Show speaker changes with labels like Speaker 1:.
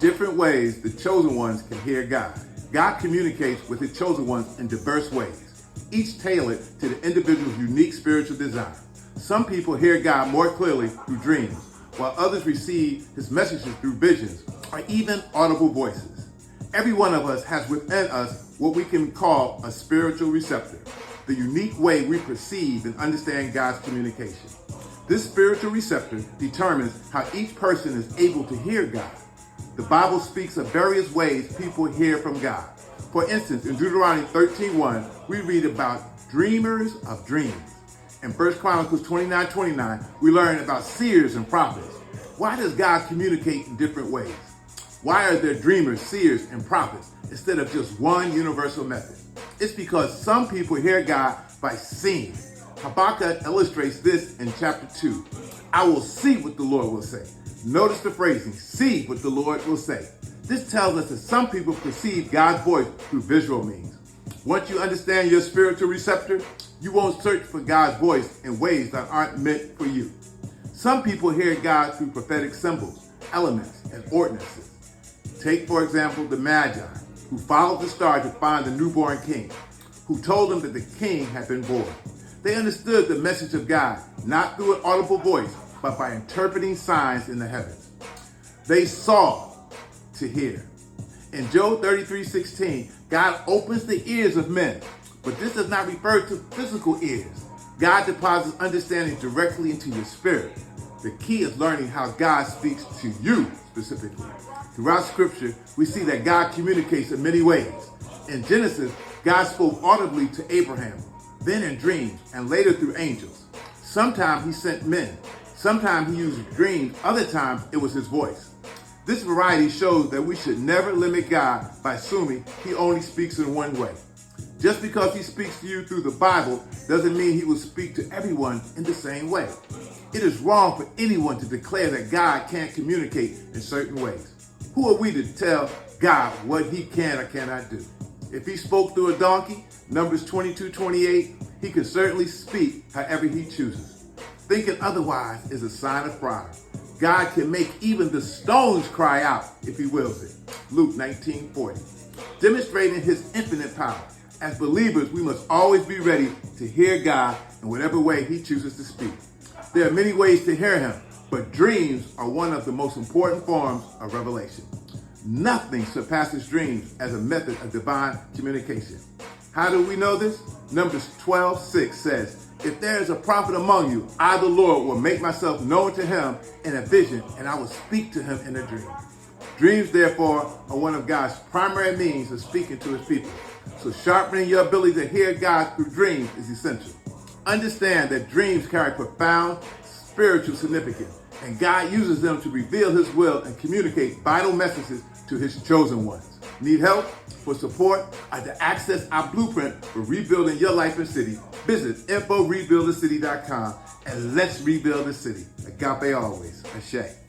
Speaker 1: different ways the chosen ones can hear God. God communicates with his chosen ones in diverse ways, each tailored to the individual's unique spiritual desire. Some people hear God more clearly through dreams, while others receive his messages through visions or even audible voices. Every one of us has within us what we can call a spiritual receptor, the unique way we perceive and understand God's communication. This spiritual receptor determines how each person is able to hear God. The Bible speaks of various ways people hear from God. For instance, in Deuteronomy 13:1, we read about dreamers of dreams. In 1 Chronicles 29:29, we learn about seers and prophets. Why does God communicate in different ways? Why are there dreamers, seers, and prophets instead of just one universal method? It's because some people hear God by seeing. Habakkuk illustrates this in chapter 2. I will see what the Lord will say. Notice the phrasing, see what the Lord will say. This tells us that some people perceive God's voice through visual means. Once you understand your spiritual receptor, you won't search for God's voice in ways that aren't meant for you. Some people hear God through prophetic symbols, elements, and ordinances. Take, for example, the Magi, who followed the star to find the newborn king, who told them that the king had been born. They understood the message of God, not through an audible voice, but by interpreting signs in the heavens. They saw to hear. In Job 33:16, God opens the ears of men, but this does not refer to physical ears. God deposits understanding directly into your spirit. The key is learning how God speaks to you specifically. Throughout Scripture, we see that God communicates in many ways. In Genesis, God spoke audibly to Abraham, then in dreams, and later through angels. Sometimes he sent men. Sometimes he used dreams. Other times it was his voice. This variety shows that we should never limit God by assuming he only speaks in one way. Just because he speaks to you through the Bible doesn't mean he will speak to everyone in the same way. It is wrong for anyone to declare that God can't communicate in certain ways. Who are we to tell God what he can or cannot do? If he spoke through a donkey, Numbers 22:28, he can certainly speak however he chooses. Thinking otherwise is a sign of pride. God can make even the stones cry out if he wills it. Luke 19:40. Demonstrating his infinite power. As believers, we must always be ready to hear God in whatever way he chooses to speak. There are many ways to hear him, but dreams are one of the most important forms of revelation. Nothing surpasses dreams as a method of divine communication. How do we know this? Numbers 12:6 says, if there is a prophet among you, I, the Lord, will make myself known to him in a vision, and I will speak to him in a dream. Dreams, therefore, are one of God's primary means of speaking to his people. So sharpening your ability to hear God through dreams is essential. Understand that dreams carry profound spiritual significance, and God uses them to reveal his will and communicate vital messages to his chosen ones. Need help? For support or to access our blueprint for rebuilding your life and city, visit inforebuildthecity.com and let's rebuild the city. Agape always. Ashe.